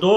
2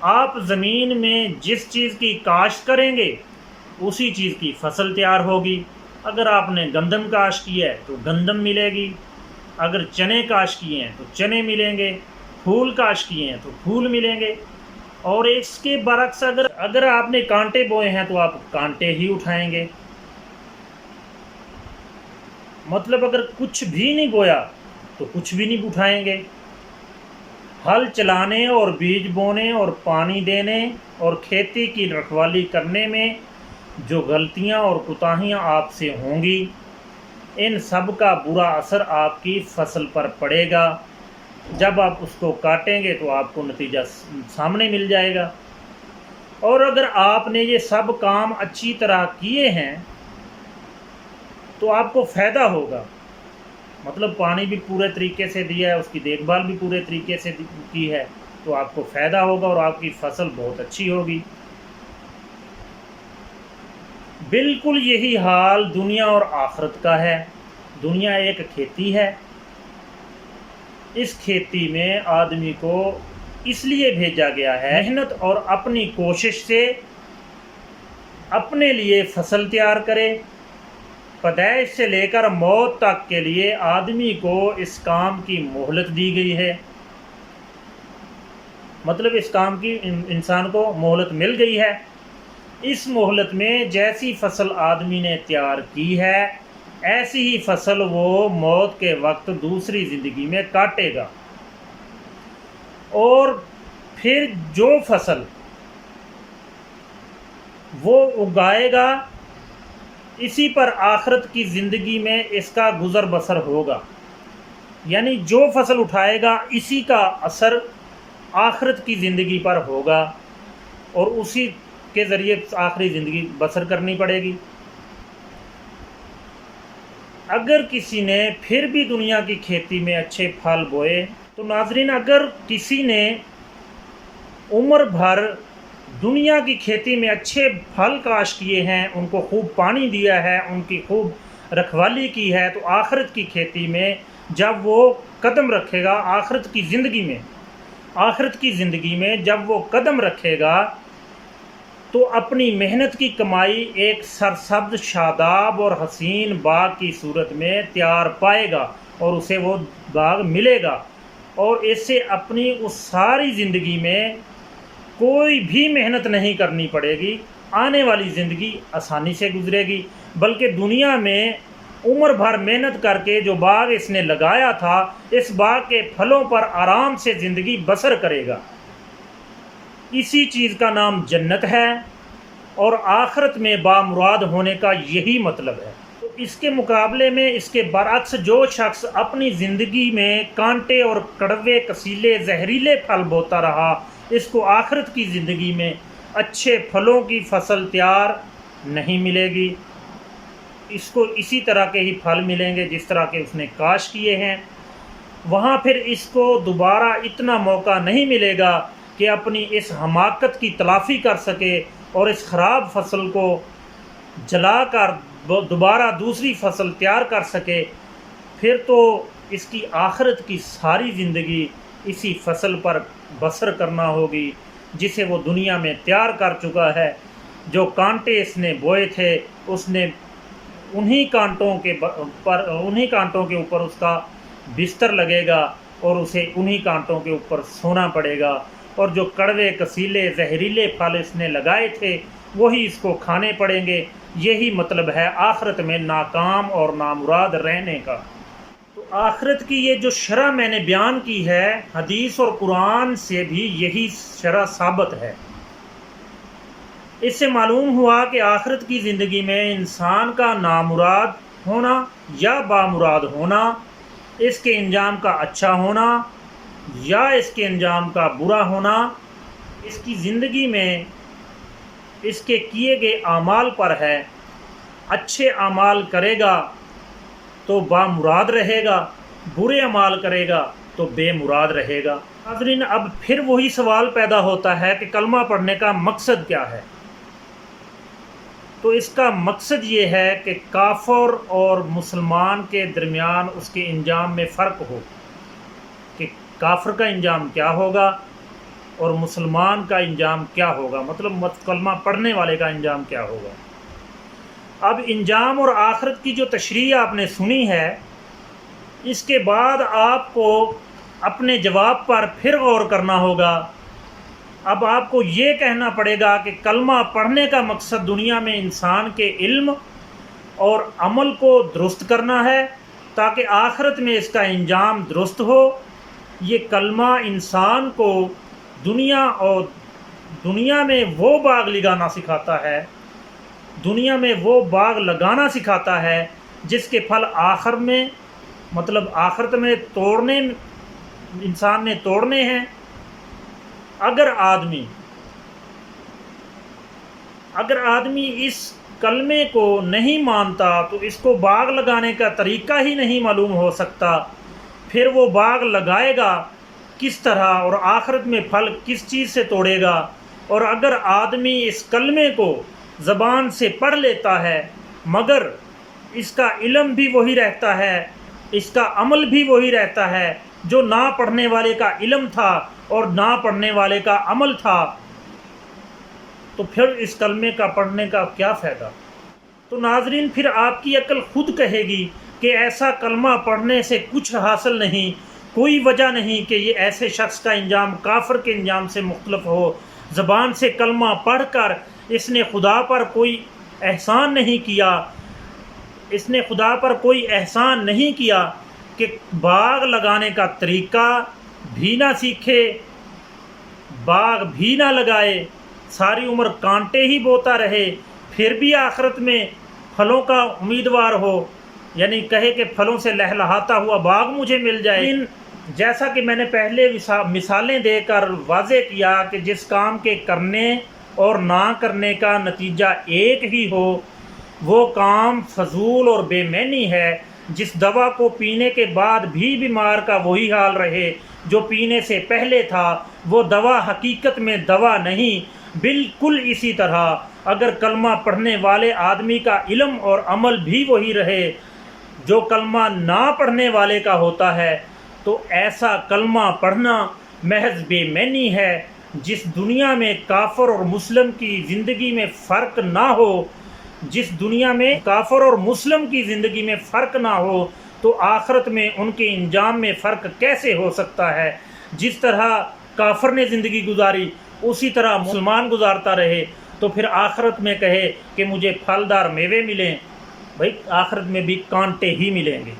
آپ زمین میں جس چیز کی کاشت کریں گے اسی چیز کی فصل تیار ہوگی۔ اگر آپ نے گندم کاشت کی ہے تو گندم ملے گی، اگر چنے کاشت کیے ہیں تو چنے ملیں گے، پھول کاشت کیے ہیں تو پھول ملیں گے۔ اور اس کے برعکس اگر آپ نے کانٹے بوئے ہیں تو آپ کانٹے ہی اٹھائیں گے۔ مطلب اگر کچھ بھی نہیں بویا تو کچھ بھی نہیں اٹھائیں گے۔ ہل چلانے اور بیج بونے اور پانی دینے اور کھیتی کی رکھوالی کرنے میں جو غلطیاں اور کوتاہیاں آپ سے ہوں گی، ان سب کا برا اثر آپ کی فصل پر پڑے گا۔ جب آپ اس کو کاٹیں گے تو آپ کو نتیجہ سامنے مل جائے گا۔ اور اگر آپ نے یہ سب کام اچھی طرح کیے ہیں تو آپ کو فائدہ ہوگا۔ مطلب پانی بھی پورے طریقے سے دیا ہے، اس کی دیکھ بھال بھی پورے طریقے سے کی ہے، تو آپ کو فائدہ ہوگا اور آپ کی فصل بہت اچھی ہوگی۔ بالکل یہی حال دنیا اور آخرت کا ہے۔ دنیا ایک کھیتی ہے۔ اس کھیتی میں آدمی کو اس لیے بھیجا گیا ہے محنت اور اپنی کوشش سے اپنے لیے فصل تیار کرے۔ پیدائش سے لے کر موت تک کے لیے آدمی کو اس کام کی مہلت دی گئی ہے۔ مطلب اس کام کی انسان کو مہلت مل گئی ہے۔ اس مہلت میں جیسی فصل آدمی نے تیار کی ہے ایسی ہی فصل وہ موت کے وقت دوسری زندگی میں کاٹے گا، اور پھر جو فصل وہ اگائے گا اسی پر آخرت کی زندگی میں اس کا گزر بسر ہوگا۔ یعنی جو فصل اٹھائے گا اسی کا اثر آخرت کی زندگی پر ہوگا، اور اسی کے ذریعے آخری زندگی بسر کرنی پڑے گی۔ اگر کسی نے پھر بھی دنیا کی کھیتی میں اچھے پھل بوئے تو ناظرین، اگر کسی نے عمر بھر دنیا کی کھیتی میں اچھے پھل کاشت کیے ہیں، ان کو خوب پانی دیا ہے، ان کی خوب رکھوالی کی ہے، تو آخرت کی کھیتی میں جب وہ قدم رکھے گا، آخرت کی زندگی میں جب وہ قدم رکھے گا تو اپنی محنت کی کمائی ایک سرسبز شاداب اور حسین باغ کی صورت میں تیار پائے گا، اور اسے وہ باغ ملے گا، اور اسے اپنی اس ساری زندگی میں کوئی بھی محنت نہیں کرنی پڑے گی۔ آنے والی زندگی آسانی سے گزرے گی، بلکہ دنیا میں عمر بھر محنت کر کے جو باغ اس نے لگایا تھا، اس باغ کے پھلوں پر آرام سے زندگی بسر کرے گا۔ اسی چیز کا نام جنت ہے، اور آخرت میں بامراد ہونے کا یہی مطلب ہے۔ تو اس کے مقابلے میں اس کے برعکس جو شخص اپنی زندگی میں کانٹے اور کڑوے کسیلے زہریلے پھل بوتا رہا، اس کو آخرت کی زندگی میں اچھے پھلوں کی فصل تیار نہیں ملے گی۔ اس کو اسی طرح کے ہی پھل ملیں گے جس طرح کے اس نے کاشت کیے ہیں۔ وہاں پھر اس کو دوبارہ اتنا موقع نہیں ملے گا کہ اپنی اس حماقت کی تلافی کر سکے اور اس خراب فصل کو جلا کر دوبارہ دوسری فصل تیار کر سکے۔ پھر تو اس کی آخرت کی ساری زندگی اسی فصل پر بسر کرنا ہوگی جسے وہ دنیا میں تیار کر چکا ہے۔ جو کانٹے اس نے بوئے تھے، اس نے انہی کانٹوں کے اوپر اس کا بستر لگے گا، اور اسے انہی کانٹوں کے اوپر سونا پڑے گا، اور جو کڑوے کسیلے زہریلے پھل اس نے لگائے تھے وہی اس کو کھانے پڑیں گے۔ یہی مطلب ہے آخرت میں ناکام اور نامراد رہنے کا۔ تو آخرت کی یہ جو شرح میں نے بیان کی ہے، حدیث اور قرآن سے بھی یہی شرح ثابت ہے۔ اس سے معلوم ہوا کہ آخرت کی زندگی میں انسان کا نامراد ہونا یا بامراد ہونا، اس کے انجام کا اچھا ہونا یا اس کے انجام کا برا ہونا، اس کی زندگی میں اس کے کیے گئے اعمال پر ہے۔ اچھے اعمال کرے گا تو بامراد رہے گا، برے اعمال کرے گا تو بے مراد رہے گا۔ ناظرین، اب پھر وہی سوال پیدا ہوتا ہے کہ کلمہ پڑھنے کا مقصد کیا ہے؟ تو اس کا مقصد یہ ہے کہ کافر اور مسلمان کے درمیان اس کے انجام میں فرق ہو، کہ کافر کا انجام کیا ہوگا اور مسلمان کا انجام کیا ہوگا، مطلب کلمہ پڑھنے والے کا انجام کیا ہوگا۔ اب انجام اور آخرت کی جو تشریح آپ نے سنی ہے، اس کے بعد آپ کو اپنے جواب پر پھر غور کرنا ہوگا۔ اب آپ کو یہ کہنا پڑے گا کہ کلمہ پڑھنے کا مقصد دنیا میں انسان کے علم اور عمل کو درست کرنا ہے تاکہ آخرت میں اس کا انجام درست ہو۔ یہ کلمہ انسان کو دنیا میں وہ باغ لگانا سکھاتا ہے، دنیا میں وہ باغ لگانا سکھاتا ہے جس کے پھل آخرت میں انسان نے توڑنے ہیں۔ اگر آدمی اس کلمے کو نہیں مانتا تو اس کو باغ لگانے کا طریقہ ہی نہیں معلوم ہو سکتا، پھر وہ باغ لگائے گا کس طرح اور آخرت میں پھل کس چیز سے توڑے گا۔ اور اگر آدمی اس کلمے کو زبان سے پڑھ لیتا ہے مگر اس کا علم بھی وہی رہتا ہے، اس کا عمل بھی وہی رہتا ہے جو نہ پڑھنے والے کا علم تھا اور نہ پڑھنے والے کا عمل تھا، تو پھر اس کلمے کا پڑھنے کا کیا فائدہ؟ تو ناظرین، پھر آپ کی عقل خود کہے گی کہ ایسا کلمہ پڑھنے سے کچھ حاصل نہیں، کوئی وجہ نہیں کہ یہ ایسے شخص کا انجام کافر کے انجام سے مختلف ہو۔ زبان سے کلمہ پڑھ کر اس نے خدا پر کوئی احسان نہیں کیا کہ باغ لگانے کا طریقہ بھی نہ سیکھے، باغ بھی نہ لگائے، ساری عمر کانٹے ہی بوتا رہے، پھر بھی آخرت میں پھلوں کا امیدوار ہو، یعنی کہے کہ پھلوں سے لہلہاتا ہوا باغ مجھے مل جائے۔ جیسا کہ میں نے پہلے مثالیں دے کر واضح کیا کہ جس کام کے کرنے اور نہ کرنے کا نتیجہ ایک ہی ہو وہ کام فضول اور بے معنی ہے۔ جس دوا کو پینے کے بعد بھی بیمار کا وہی حال رہے جو پینے سے پہلے تھا، وہ دوا حقیقت میں دوا نہیں۔ بالکل اسی طرح اگر کلمہ پڑھنے والے آدمی کا علم اور عمل بھی وہی رہے جو کلمہ نہ پڑھنے والے کا ہوتا ہے، تو ایسا کلمہ پڑھنا محض بے معنی ہے۔ جس دنیا میں کافر اور مسلم کی زندگی میں فرق نہ ہو تو آخرت میں ان کے انجام میں فرق کیسے ہو سکتا ہے؟ جس طرح کافر نے زندگی گزاری اسی طرح مسلمان گزارتا رہے تو پھر آخرت میں کہے کہ مجھے پھلدار میوے ملیں، بھائی آخرت میں بھی کانٹے ہی ملیں گے۔